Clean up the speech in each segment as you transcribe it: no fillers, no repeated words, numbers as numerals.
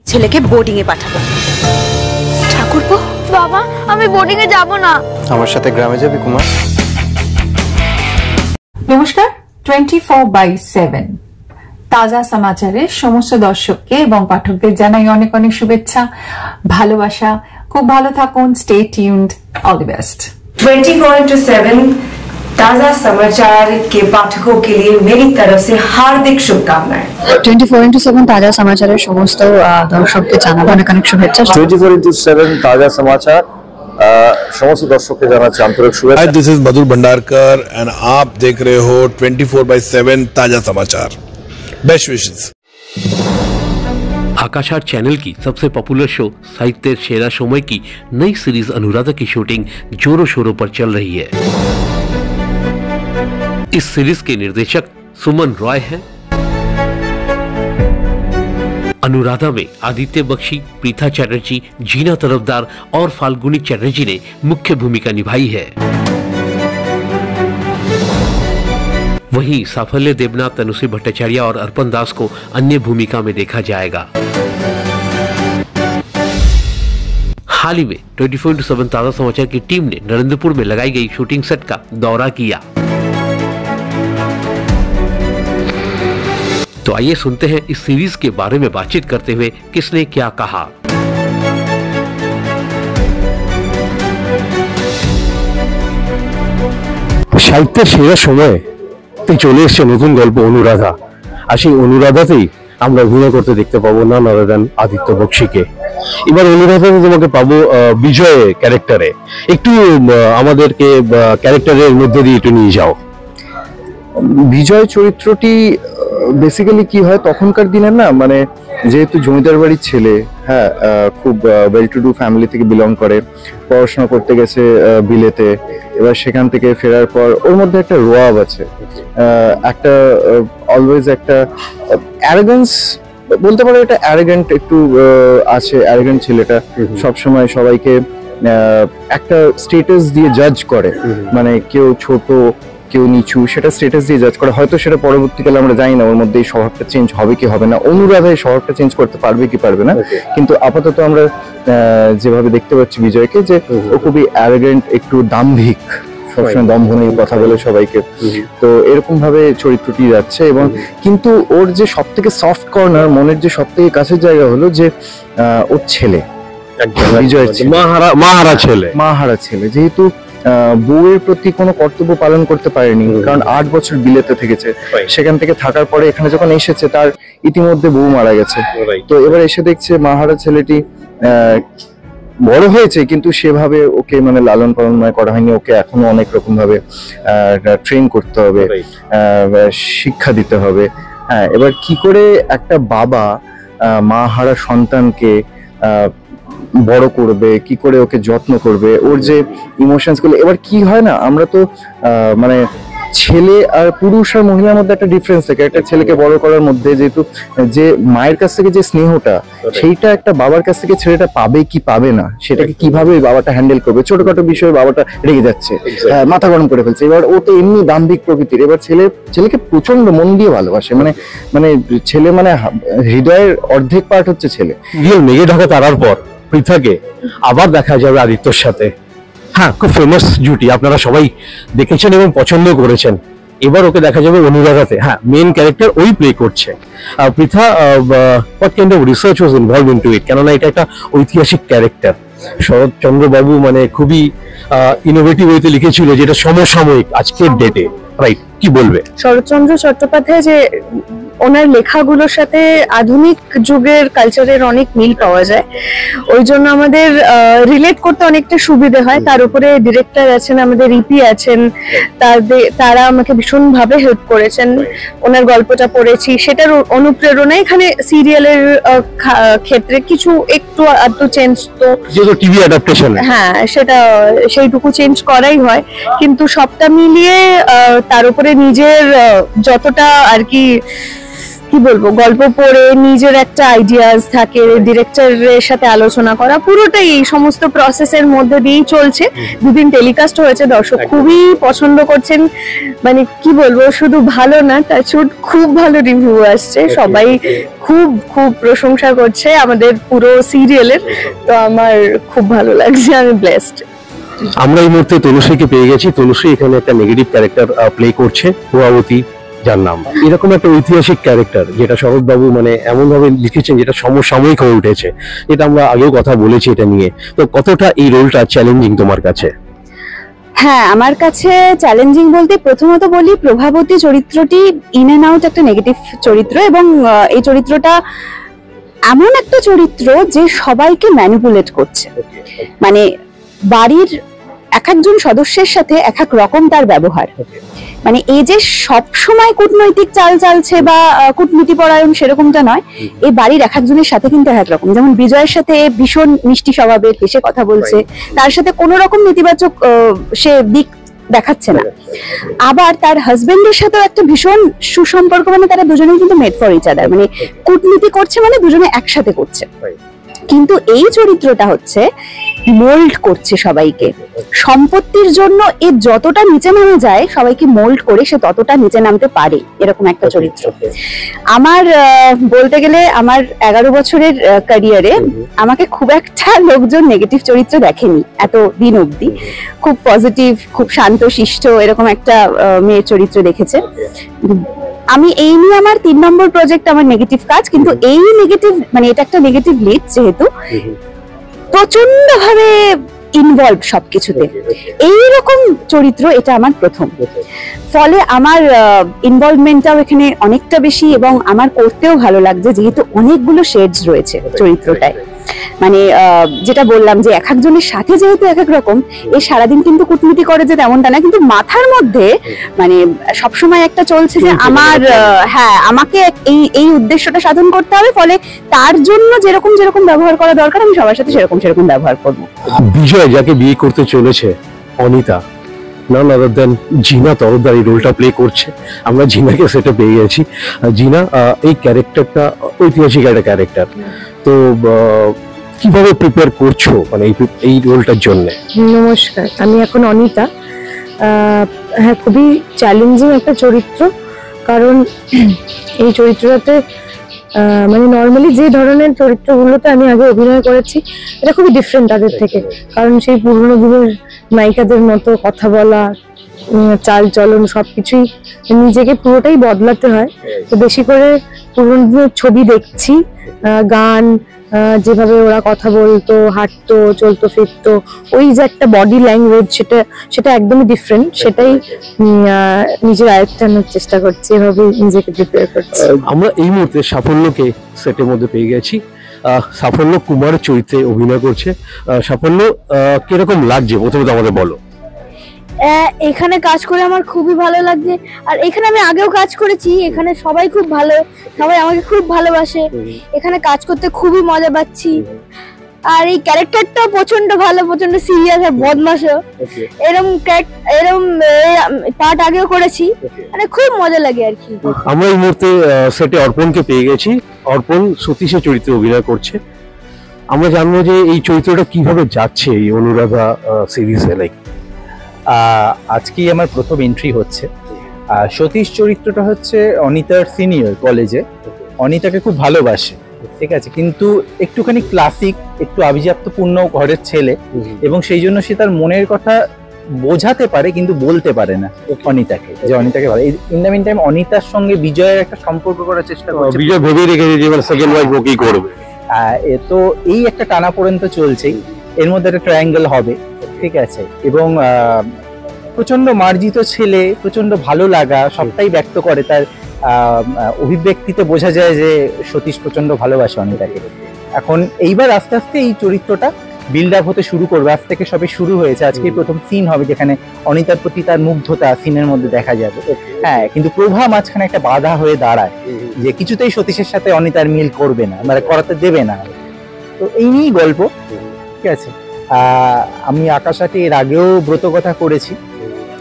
ছেলেকে বোর্ডিং এ পাঠাবো। ঠাকুরপো, বাবা আমি বোর্ডিং এ যাব না। আমার সাথে গ্রামে যাবি কুমার? নমস্কার, 24/7 তাজা সমাচারের সমস্ত দর্শককে এবং পাঠকদের জানাই অনেক অনেক শুভেচ্ছা, ভালোবাসা। খুব ভালো থাকুন, stay tuned, all the best. 24/7 ताजा समाचार के पाठकों के लिए मेरी तरफ से हार्दिक शुभकामनाएं। 24/7 ताजा समाचारेর সমস্ত দর্শককে জানাবো অনেক অনেক শুভেচ্ছা। 24/7 ताजा समाचार समस्त দর্শককে জানাচ্ছি আন্তরিক শুভেচ্ছা। Hi, this is Madhur Bhandarkar and आप देख रहे हो 24/7 ताजा समाचार। Best wishes. आकाशार चैनल की सबसे पॉपुलर शो साहित्य शेरा समय की नई सीरीज अनुराधा की शूटिंग जोरों शोरों पर चल रही है। इस सीरीज के निर्देशक सुमन रॉय हैं। अनुराधा में आदित्य बख्शी, प्रीथा चैटर्जी, जीना तरफदार और फाल्गुनी चैटर्जी ने मुख्य भूमिका निभाई है। वहीं साफल्य देवनाथ, तनुश्री भट्टाचार्य और अर्पण दास को अन्य भूमिका में देखा जाएगा। हाल ही में 24/7 ताजा समाचार की टीम ने नरेंद्रपुर में लगाई गई शूटिंग सेट का दौरा किया। तो आइए सुनते हैं इस सीरीज के बारे में बातचीत करते हुए किसने क्या कहा। সাহিত্যের সেরা সময়ে চলে এসছে নতুন গল্প অনুরাধা। আর সেই অনুরাধাতেই আমরা অভিনয় করতে দেখতে পাবো না নরেদান আদিত্য বক্সিকে। এবার অনুরাধাতে তোমাকে পাবো বিজয় ক্যারেক্টারে। একটু আমাদেরকে ক্যারেক্টারের মধ্যে দিয়ে একটু নিয়ে যাও। বিজয় চরিত্রটি বেসিক্যালি কি হয়, তখনকার দিনের না, মানে যেহেতু জমিদার বাড়ির ছেলে, হ্যাঁ, খুব ওয়েল টু ডু ফ্যামিলি থেকে বিলং করে, পড়াশোনা করতে গেছে বিলেতে। এবার সেখান থেকে ফেরার পর ওর মধ্যে একটা রোয়াব আছে, একটা অলওয়েজ একটা অ্যারোগেন্স বলতে পারো, এটা অ্যারোগেন্ট একটু আছে। অ্যারোগেন্ট ছেলেটা সবসময় সবাইকে একটা স্টেটাস দিয়ে জাজ করে, মানে কেউ ছোট কেউ নিচু, সেটা স্টেটাস দিয়ে জাজ করে। হয়তো সেটা পরবর্তীকালে আমরা জানি না ওর মধ্যে এই স্বভাবটা চেঞ্জ হবে কি হবে না, অনুরাধা এই স্বভাবটা চেঞ্জ করতে পারবে কি পারবে না। কিন্তু আপাতত আমরা যেভাবে দেখতে পাচ্ছি বিজয়কে, যে ও খুবই অ্যারোগেন্ট, একটু দাম্ভিক, সবসময় দম্ভ নিয়ে কথা বলে সবাইকে। তো এরকম ভাবে চরিত্রটি যাচ্ছে। এবং কিন্তু ওর যে সব থেকে সফট কর্নার, মনের যে সব থেকে কাছের জায়গা হলো যে ওর ছেলে, বিজয়ের মাহারা ছেলে, যেহেতু বউয়ের প্রতি কোনো কর্তব্য পালন করতে পারেনি, কারণ 8 বছর বিলেতে থেকেছে। সেখান থেকে থাকার পরে এখানে যখন এসেছে তার ইতিমধ্যে বউ মারা গেছে। তো এবার এসে দেখছে মাহারা ছেলেটি বড় হয়েছে, কিন্তু সেভাবে ওকে মানে লালন পালন করা হয়নি। ওকে এখনো অনেক রকম ভাবে ট্রেন করতে হবে, শিক্ষা দিতে হবে। হ্যাঁ, এবার কি করে একটা বাবা মা হারা সন্তানকে বড় করবে, কি করে ওকে যত্ন করবে, ওর যে ইমোশনস গুলো। এবার কি হয় না, আমরা তো মানে ছেলে আর পুরুষ আর মহিলার মধ্যে একটা ডিফারেন্স থাকে। একটা ছেলেকে বড় করার মধ্যে যেহেতু যে মায়ের কাছ থেকে যে স্নেহটা, সেইটা একটা বাবার কাছ থেকে ছেলেটা পাবে কি পাবে না, সেটাকে কিভাবে বাবাটা হ্যান্ডেল করবে। ছোটখাটো বিষয়ে বাবাটা রেগে যাচ্ছে, মাথা গরম করে ফেলছে। এবার ও তো এমনি দাম্ভিক প্রকৃতির। এবার ছেলেকে প্রচন্ড মন দিয়ে ভালোবাসে, মানে ছেলে মানে হৃদয়ের অর্ধেক পার্ট হচ্ছে ছেলে। মেঘে ঢাকা তারার পর পৃথাকে আবার দেখা যাবে আদিত্যর সাথে। হ্যাঁ, খুব ফেমাস জুটি, আপনারা সবাই দেখেছেন এবং পছন্দ করেছেন। এবার ওকে দেখা যাবে অনুরাধাতে। হ্যাঁ, মেইন ক্যারেক্টার ওই প্লে করছে। Pritha, what kind of research was involved into ইট? কেননা এটা একটা ঐতিহাসিক ক্যারেক্টার। শরৎচন্দ্র বাবু মানে খুবই ইনোভেটিভ ওয়েতে লিখেছিল, যেটা সমসাময়িক আজকের ডেটে, রাইট? কি বলবে? শরৎচন্দ্র চট্টোপাধ্যায় যে ওনার লেখাগুলোর সাথে আধুনিক যুগের কালচারের অনেক মিল পাওয়া যায়, ওই জন্য আমাদের রিলেট করতে অনেকটা সুবিধা হয়। তার উপরে ডিরেক্টর আছেন, আমাদের ইপি আছেন, তারা আমাকে ভীষণ ভাবে হেল্প করেছেন। ওনার গল্পটা পড়েছি, সেটার অনুপ্রেরণায় এখানে সিরিয়ালের ক্ষেত্রে কিছু একটু আধটু চেঞ্জ, তো যেহেতু টিভি অ্যাডাপ্টেশন, হ্যাঁ, সেটা সেইটুকু চেঞ্জ করাই হয়। কিন্তু সবটা মিলিয়ে তার উপরে নিজের যতটা আর কি কি বলবো, গল্প পড়ে নিজের একটা আইডিয়াস থাকে, ডিরেক্টরের সাথে আলোচনা করা, পুরোটাই এই সমস্ত প্রসেসের মধ্যে দিয়েই চলছে। দুদিন টেলিকাস্ট হয়েছে, দর্শক খুবই পছন্দ করছেন, মানে কি বলবো, শুধু ভালো না, তার খুব ভালো রিভিউ আসছে, সবাই খুব খুব প্রশংসা করছে আমাদের পুরো সিরিয়ালের। তো আমার খুব ভালো লাগছে, আমি ব্লেসড। আমরা এই মুহূর্তে তনুশ্রীকে পেয়ে গেছি। তনুশ্রী এখানে একটা নেগেটিভ ক্যারেক্টার প্লে করছে, প্রভাবতী যার নাম। এরকম একটা ঐতিহাসিক ক্যারেক্টার যেটা শরৎবাবু মানে এমন ভাবে লিখেছেন যেটা সমসাময়িক হয়ে উঠেছে, এটা আমরা আগেও কথা বলেছি এটা নিয়ে। তো কতটা এই রোলটা চ্যালেঞ্জিং তোমার কাছে? হ্যাঁ, আমার কাছে চ্যালেঞ্জিং বলতে প্রথমত বলি, প্রভাবতী চরিত্রটি ইন এন্ড আউট একটা নেগেটিভ চরিত্র, এবং এই চরিত্রটা এমন একটা চরিত্র যে সবাইকে ম্যানিপুলেট করছে। মানে বাড়ির এক একজন সদস্যের সাথে এক এক রকম তার ব্যবহার। মানে এই যে সব সময় কূটনৈতিক চাল চালছে বা কূটনীতি পরায়ণ সেরকমটা নয়, এই বাড়ির এক একজনের সাথে কিন্তু এক এক রকম। যেমন বিজয়ের সাথে ভীষণ মিষ্টি স্বভাবের, হেসে কথা বলছে, তার সাথে কোনো রকম নেতিবাচক সে দিক দেখাচ্ছে না। আবার তার হাজবেন্ডের সাথেও একটা ভীষণ সুসম্পর্ক, মানে তারা দুজনেই কিন্তু মেড ফর ইচ আদার, মানে কূটনীতি করছে মানে দুজনে একসাথে করছে। কিন্তু এই চরিত্রটা হচ্ছে মোল্ড করছে সবাইকে, সম্পত্তির জন্য এ যতটা নিচে নামা যায় সবাইকে মোল্ড করে সে ততটা নিচে নামতে পারে, এরকম একটা চরিত্র। আমার বলতে গেলে আমার 11 বছরের ক্যারিয়ারে আমাকে খুব একটা লোকজন নেগেটিভ চরিত্র দেখেনি এত দিন অবধি। খুব পজিটিভ, খুব শান্ত শিষ্ট এরকম একটা মেয়ের চরিত্র দেখেছে। আমি এই নিয়ে আমার 3 নম্বর প্রজেক্ট, আমার নেগেটিভ কাজ, কিন্তু এই নেগেটিভ মানে এটা একটা নেগেটিভ লিড যেহেতু প্রচন্ড ভাবে ইনভলভ সবকিছুতে, এইরকম চরিত্র এটা আমার প্রথম। ফলে আমার ইনভলভমেন্টটাও এখানে অনেকটা বেশি, এবং আমার করতেও ভালো লাগছে যেহেতু অনেকগুলো শেডস রয়েছে চরিত্রটায়। মানে যেটা বললাম যে এক একজনের সাথে যেহেতু এক এক রকম, এই সারাদিন কিন্তু কূটনীতি করে যে তেমনটা না, কিন্তু মাথার মধ্যে মানে সবসময় একটা চলছে যে আমার হ্যাঁ আমাকে এই উদ্দেশ্যটা সাধন করতে হবে, ফলে তার জন্য যেরকম যেরকম ব্যবহার করা দরকার আমি সবার সাথে সেরকম সেরকম ব্যবহার করবো। বিজয় যাকে বিয়ে করতে চলেছে, অনিতা, নন আদার দেন জিনা তরফদার এই রোলটা প্লে করছে। আমরা জিনাকে সেটা পেয়ে গেছি। জিনা, এই ক্যারেক্টারটা ঐতিহাসিক একটা ক্যারেক্টার, তো কিভাবে প্রিপেয়ার করছো মানে এই রোলটার জন্য? নমস্কার, আমি এখন অনিতা। হ্যাঁ, খুবই চ্যালেঞ্জিং একটা চরিত্র, কারণ এই চরিত্রটাতে মানে নর্মালি যে ধরনের চরিত্রগুলোতে আমি আগে অভিনয় করেছি এটা খুবই ডিফারেন্ট তাদের থেকে। কারণ সেই পুরোনো দিনের নায়িকাদের মতো কথা বলা, চাল চলন সবকিছুই নিজেকে পুরোটাই বদলাতে হয়। তো বেশি করে পুরোনো দিনের ছবি দেখছি, গান, যেভাবে ওরা কথা বলতো, হাঁটতো, চলতো, ফিরতো, ওই যে একটা বডি ল্যাঙ্গুয়েজ সেটা একদমই ডিফারেন্ট। সেটাই নিজের আয়ত্তে আনার চেষ্টা করছি, এভাবে নিজেকে প্রিপেয়ার করছি। আমরা এই মুহূর্তে সাফল্যকে সেটের মধ্যে পেয়ে গেছি। সাফল্য কুমারের চরিত্রে অভিনয় করছে। সাফল্য, কিরকম লাগছে প্রথমে আমাদের বলো। এখানে কাজ করে আমার খুবই ভালো লাগছে, আর এখানে আমি আগেও কাজ করেছি। এখানে সবাই খুব ভালো, সবাই আমাকে খুব ভালোবাসে, এখানে কাজ করতে খুবই মজা পাচ্ছি। আর এই ক্যারেক্টারটাও প্রচন্ড ভালো, প্রচন্ড সিরিয়াস আর বদমাশও। এরকম পার্ট আগেও করেছি, মানে খুব মজা লাগে আর কি। আমরা এই মুহূর্তে সেটে অর্পণকে পেয়ে গেছি। অর্পণ সতীশের চরিত্রে অভিনয় করছে। আমরা জানবো যে এই চরিত্রটা কিভাবে যাচ্ছে এই অনুরাধা সিরিজে। লাইক আজকেই আমার প্রথম এন্ট্রি হচ্ছে। সতীশ চরিত্রটা হচ্ছে অনিতার সিনিয়র কলেজে, অনিতাকে খুব ভালোবাসে, ঠিক আছে, কিন্তু একটুখানি ক্লাসিক, একটু আভিজাত্যপূর্ণ ঘরের ছেলে, এবং সেই জন্য সে তার মনের কথা বোঝাতে পারে কিন্তু বলতে পারে না অনিতাকে, যে অনিতাকে ভালো। ইন দ্য মিন টাইম অনিতার সঙ্গে বিজয়ের একটা সম্পর্ক করার চেষ্টা করছে। বিজয় ভেবে রেখেছে যে সেকেন্ড ওয়াইফ ও কি করবে। তো এই একটা টানাপোড়েন তো চলছেই, এর মধ্যে একটা ট্রায়াঙ্গেল হবে, ঠিক আছে, এবং প্রচন্ড মার্জিত ছেলে, প্রচন্ড ভালো লাগা সবটাই ব্যক্ত করে। তার অভিব্যক্তিতে বোঝা যায় যে সতীশ প্রচন্ড ভালোবাসে অনিতাকে। এখন এইবার আস্তে আস্তে এই চরিত্রটা বিল্ড আপ হতে শুরু করবে। আজ থেকে সবে শুরু হয়েছে, আজকে প্রথম সিন হবে যেখানে অনিতার প্রতি তার মুগ্ধতা সিনের মধ্যে দেখা যাবে। হ্যাঁ, কিন্তু প্রভা মাঝখানে একটা বাধা হয়ে দাঁড়ায় যে কিছুতেই সতীশের সাথে অনিতার মিল করবে না, মানে করাতে দেবে না। তো এই নিয়েই গল্প, ঠিক আছে। আমি আকাশাটে এর আগেও ব্রতকথা করেছি,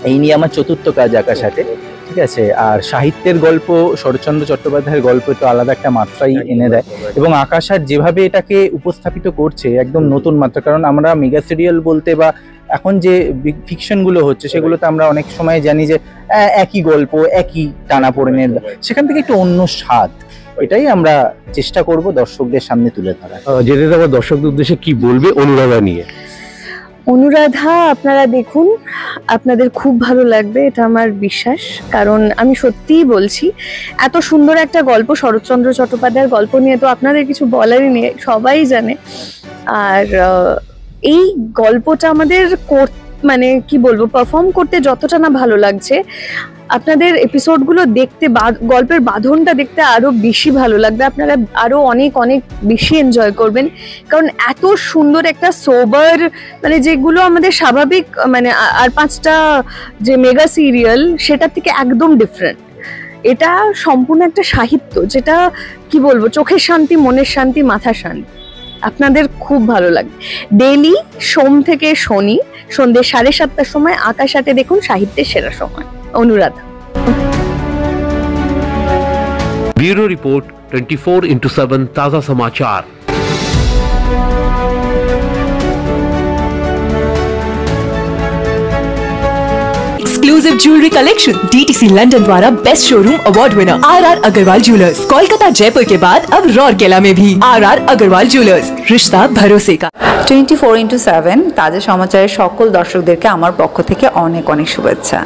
এই নিয়ে আমার চতুর্থ কাজ আকাশাটে। ঠিক আছে। আর সাহিত্যের গল্প, শরৎচন্দ্র চট্টোপাধ্যায়ের গল্প তো আলাদা একটা মাত্রাই এনে দেয়, এবং আকাশ আর যেভাবে এটাকে উপস্থাপিত করছে একদম নতুন মাত্রা। কারণ আমরা মেগা সিরিয়াল বলতে বা এখন যে ফিকশন গুলো হচ্ছে সেগুলোতে আমরা অনেক সময় জানি যে একই গল্প, একই টানাপোড়েনের, সেখান থেকে একটু অন্য স্বাদ, এটাই আমরা চেষ্টা করব দর্শকদের সামনে তুলে ধরা। যেতে আমার দর্শকদের উদ্দেশ্যে কি বলবে অনুরাধা নিয়ে? অনুরাধা আপনারা দেখুন, আপনাদের খুব ভালো লাগবে, এটা আমার বিশ্বাস। কারণ আমি সত্যিই বলছি, এত সুন্দর একটা গল্প, শরৎচন্দ্র চট্টোপাধ্যায়ের গল্প নিয়ে তো আপনাদের কিছু বলারই নেই, সবাই জানে। আর এই গল্পটা আমাদের মানে কি বলবো, পারফর্ম করতে যতটা না ভালো লাগছে, আপনাদের এপিসোডগুলো দেখতে, গল্পের বাঁধনটা দেখতে আরো বেশি ভালো লাগবে। আপনারা আরো অনেক অনেক বেশি এনজয় করবেন, কারণ এত সুন্দর একটা সোবার, মানে যেগুলো আমাদের স্বাভাবিক, মানে আর 5টা যে মেগা সিরিয়াল সেটার থেকে একদম ডিফারেন্ট। এটা সম্পূর্ণ একটা সাহিত্য, যেটা কি বলবো, চোখের শান্তি, মনের শান্তি, মাথার শান্তি। আপনাদের খুব ভালো লাগবে। ডেইলি সোম থেকে শনি সন্ধ্যে 7:30টার সময় আকাশ আটে দেখুন, সাহিত্যের সেরা সময়। অনুরাধা। ब्यूरो रिपोर्ट 24/7 ताजा समाचार। Exclusive jewellery collection DTC London द्वारा best showroom award winner RR Agarwal jewellers, Kolkata Jaipur के बाद अब रौरकेला में भी RR अग्रवाल ज्वेलर्स, रिश्ता भरोसे का। 24/7 ताजा समाचाরের সকল দর্শকদেরকে আমার পক্ষ থেকে অনেক অনেক শুভেচ্ছা।